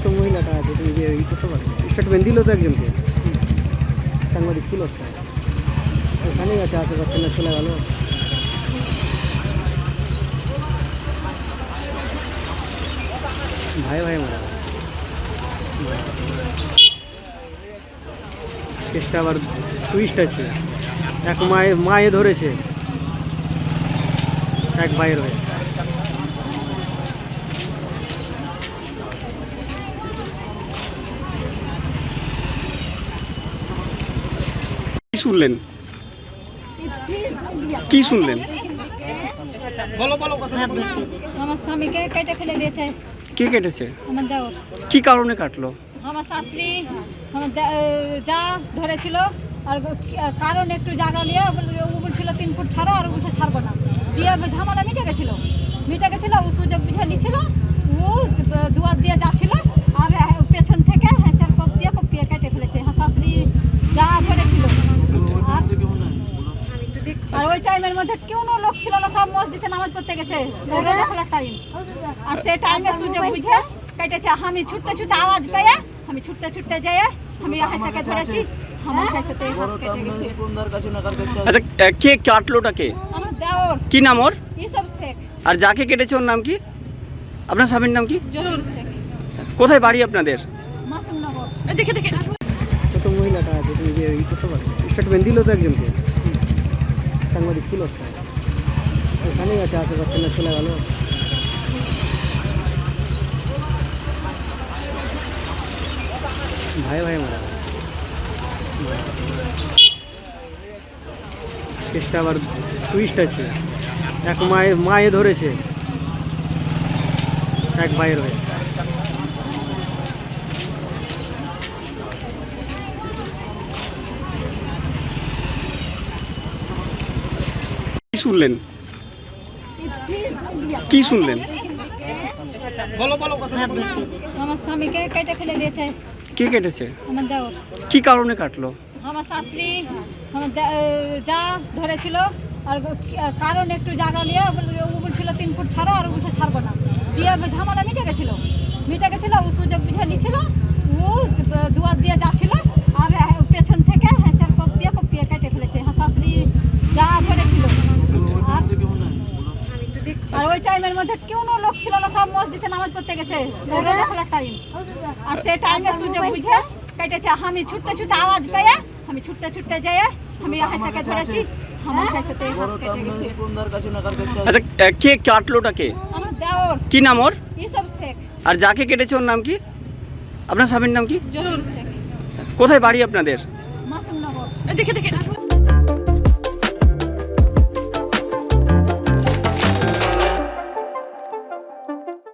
ছোট মহিলাটা আছে তুমি যে ই করতে পারো, স্টেটমেন্ট দিল তো একজনকে, সাংবাদিক ছিল একটা, ওখানেই আছে আশেপাশে, না চলে গেল। ভাই ভাই মারা কেসটা আবার সুইচটা ছিল, এক মায়ে ধরেছে, এক ভাইয়ের হয়ে। কি শুনলেন, কি শুনলেন? আমার স্বামীকে কেটে ফেলে দিয়েছে। কে কেটেছে? আমার দেওর। কি কারণে কাটলো? আমার শাশুড়ি আমার যা ধরেছিল, আর কারণ একটু জায়গা নিয়ে ও বলছিল 3 ফুট ছাড়ো, আর ও বলছে ছাড়বো না, দিয়ে ঝামেলা মিটে গেছিল। ও সুযোগ বুঝে নিচ্ছিল, ও দুয়ার দিয়ে যাচ্ছিল, আর পেছন থেকে হ্যাঁসের কপ দিয়ে কপিয়ে কেটে ফেলেছে। আমার শাশুড়ি যা ধরেছিল, আর ওই টাইমের মধ্যে কোনো লোক ছিল না, সব মসজিদে নামাজ পড়তে গেছে, টাইম। আর সেই টাইমে সুযোগ বুঝে কেটেছে। আমি ছুটতে ছুটতে আওয়াজ পেয়ে আমি ছুটতে যাই, আমি হাইসাকে ধরেছি, আমার হাইসাতে হাত কেটে গেছে। আচ্ছা, কে কাটলোটা কে? আমার দেওর। কি নাম ওর? ইউসুফ শেখ। আর যাকে কেটেছে ওর নাম কি? আপনার স্বামীর নাম কি? জরুর শেখ। কোথায় বাড়ি আপনাদের? মাসুমনগর। দেখে ছোট মহিলাটা আছে তুমি যে ই করতে পারো, স্টেটমেন্ট দিল তো একজনকে, সাংবাদিক ছিল একটা, ওখানেই আছে আশেপাশে, না চলে গেল। ভাই ভাই মারা কেসটা আবার সুইচটা ছিল, এক মায়ে ধরেছে, এক ভাইয়ের হয়ে। কি শুনলেন, কি শুনলেন? আমার স্বামীকে কেটে ফেলে দিয়েছে। কে কেটেছে? আমার দেওর। কি কারণে কাটলো? আমার শাশুড়ি আমার যা ধরেছিল, আর কারণ একটু জায়গা নিয়ে ও বলছিল 3 ফুট ছাড়ো, আর ও বলছে ছাড়বো না, দিয়ে ঝামেলা মিটে গেছিল। ও সুযোগ বুঝে নিচ্ছিল, ও দুয়ার দিয়ে যাচ্ছিল, আর পেছন থেকে হ্যাঁসের কপ দিয়ে কপিয়ে কেটে ফেলেছে। আমার শাশুড়ি যা ধরেছিল, আর ওই টাইমের মধ্যে কোনো লোক ছিল না, সব মসজিদে নামাজ পড়তে গেছে, টাইম। আর সেই টাইমে সুযোগ বুঝে কেটেছে। আমি ছুটতে ছুটতে আওয়াজ পেয়ে আমি ছুটতে যাই, আমি হাইসাকে ধরেছি, আমার হাইসাতে হাত কেটে গেছে। আচ্ছা, কে কাটলোটা কে? আমার দেওর। কি নাম ওর? ইউসুফ শেখ। আর যাকে কেটেছে ওর নাম কি? আপনার স্বামীর নাম কি? জরুর শেখ। কোথায় বাড়ি আপনাদের? মাসুমনগর। দেখে